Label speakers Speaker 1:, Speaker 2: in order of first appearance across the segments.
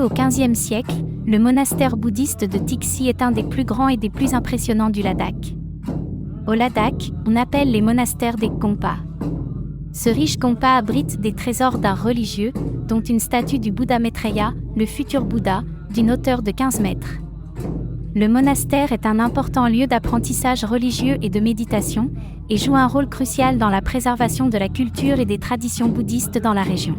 Speaker 1: au XVe siècle, le monastère bouddhiste de Tixi est un des plus grands et des plus impressionnants du Ladakh. Au Ladakh, on appelle les monastères des Khompa. Ce riche Khompa abrite des trésors d'art religieux, dont une statue du Bouddha Maitreya, le futur Bouddha, d'une hauteur de 15 mètres. Le monastère est un important lieu d'apprentissage religieux et de méditation, et joue un rôle crucial dans la préservation de la culture et des traditions bouddhistes dans la région.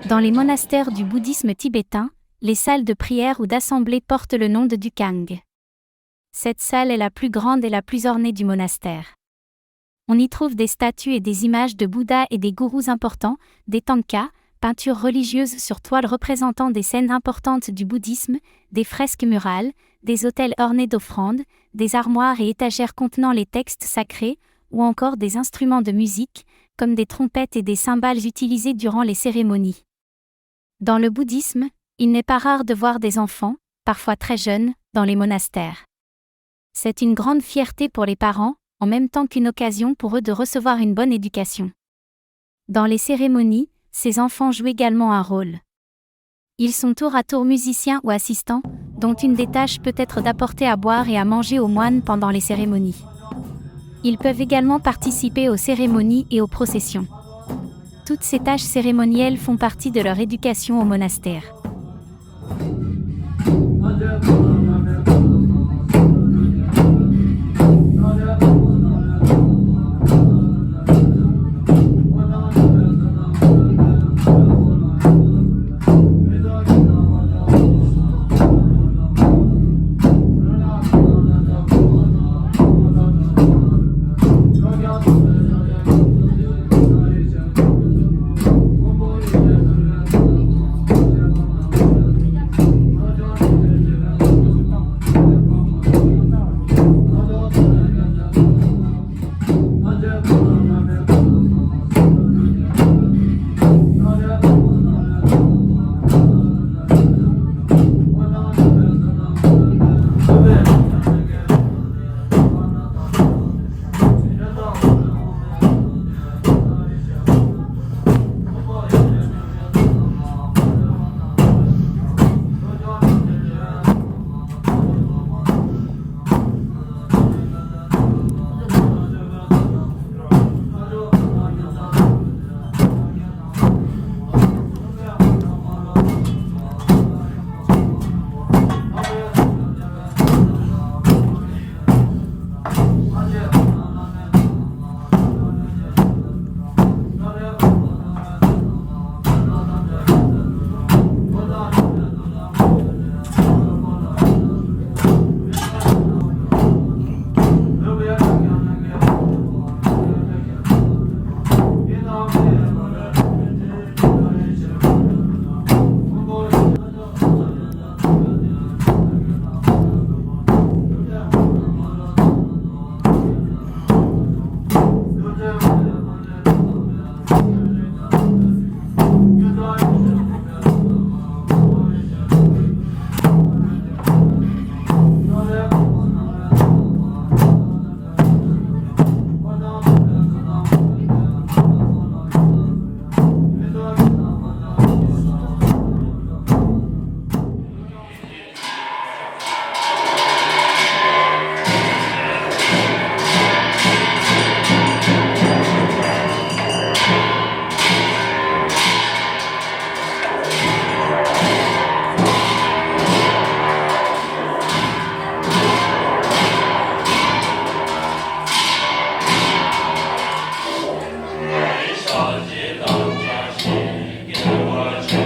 Speaker 1: Dans les monastères du bouddhisme tibétain, les salles de prière ou d'assemblée portent le nom de Dukang. Cette salle est la plus grande et la plus ornée du monastère. On y trouve des statues et des images de Bouddha et des gourous importants, des tankas, peintures religieuses sur toile représentant des scènes importantes du bouddhisme, des fresques murales, des autels ornés d'offrandes, des armoires et étagères contenant les textes sacrés, ou encore des instruments de musique, comme des trompettes et des cymbales utilisés durant les cérémonies. Dans le bouddhisme, il n'est pas rare de voir des enfants, parfois très jeunes, dans les monastères. C'est une grande fierté pour les parents, en même temps qu'une occasion pour eux de recevoir une bonne éducation. Dans les cérémonies, ces enfants jouent également un rôle. Ils sont tour à tour musiciens ou assistants, dont une des tâches peut être d'apporter à boire et à manger aux moines pendant les cérémonies. Ils peuvent également participer aux cérémonies et aux processions. Toutes ces tâches cérémonielles font partie de leur éducation au monastère.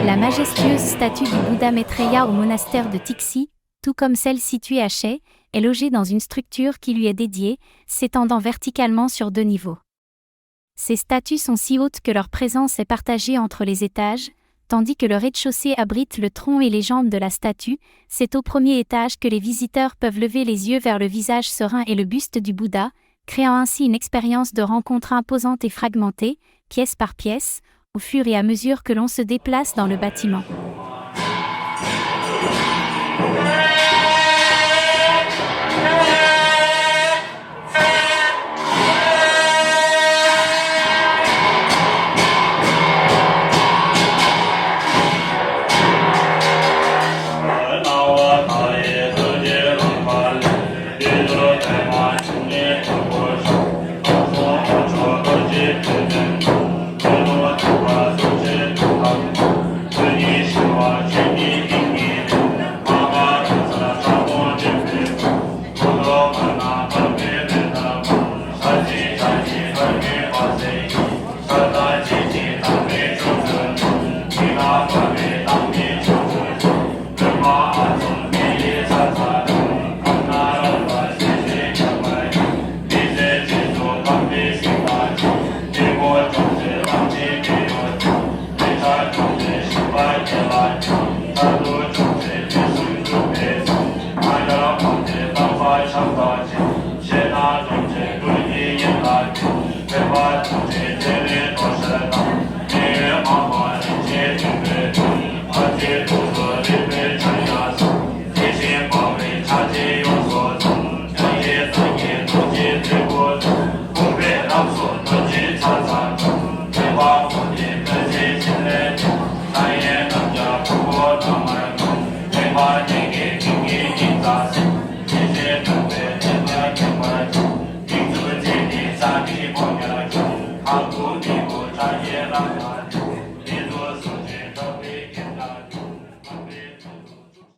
Speaker 1: La majestueuse statue du Bouddha Maitreya au monastère de Tixi, tout comme celle située à Shai, est logée dans une structure qui lui est dédiée, s'étendant verticalement sur 2 niveaux. Ces statues sont si hautes que leur présence est partagée entre les étages, tandis que le rez-de-chaussée abrite le tronc et les jambes de la statue. C'est au premier étage que les visiteurs peuvent lever les yeux vers le visage serein et le buste du Bouddha, créant ainsi une expérience de rencontre imposante et fragmentée, pièce par pièce, au fur et à mesure que l'on se déplace dans le bâtiment.